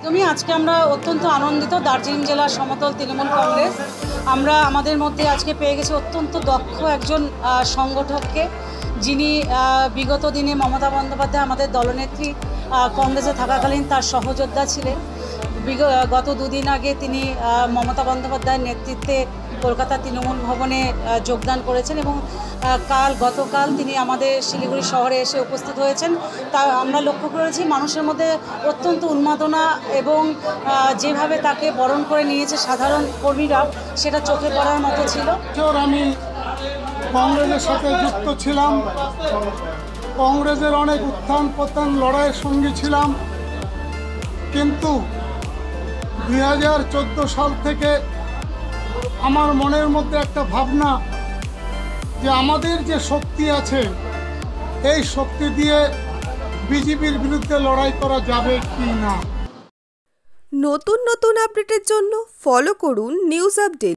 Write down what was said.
তুমি আজকে আমরা অত্যন্ত আনন্দিত। দার্জিলিং জেলা সমতল তৃণমূল কংগ্রেস আমরা আমাদের মধ্যে আজকে পেয়ে গেছি অত্যন্ত দক্ষ একজন সংগঠককে, যিনি বিগত দিনে মমতা বন্দ্যোপাধ্যায় আমাদের দলনেত্রী কংগ্রেসে থাকাকালীন তার সহযোদ্ধা ছিলেন। গত দুদিন আগে তিনি মমতা বন্দ্যোপাধ্যায়ের নেতৃত্বে কলকাতা তৃণমূল ভবনে যোগদান করেছেন এবং গতকাল তিনি আমাদের শিলিগুড়ি শহরে এসে উপস্থিত হয়েছেন। তা আমরা লক্ষ্য করেছি মানুষের মধ্যে অত্যন্ত উন্মাদনা এবং যেভাবে তাকে বরণ করে নিয়েছে সাধারণ কর্মীরা, সেটা চোখে পড়ার মতো ছিল। আমি কংগ্রেসের সাথে যুক্ত ছিলাম, কংগ্রেসের অনেক উত্থান পতন লড়াইয়ের সঙ্গী ছিলাম, কিন্তু 2014 সাল থেকে আমার মনের মধ্যে একটা ভাবনা যে আমাদের যে শক্তি আছে এই শক্তি দিয়ে বিজেপির বিরুদ্ধে লড়াই করা যাবে কি না। নতুন আপডেটের জন্য ফলো করুন নিউজ আপডেট।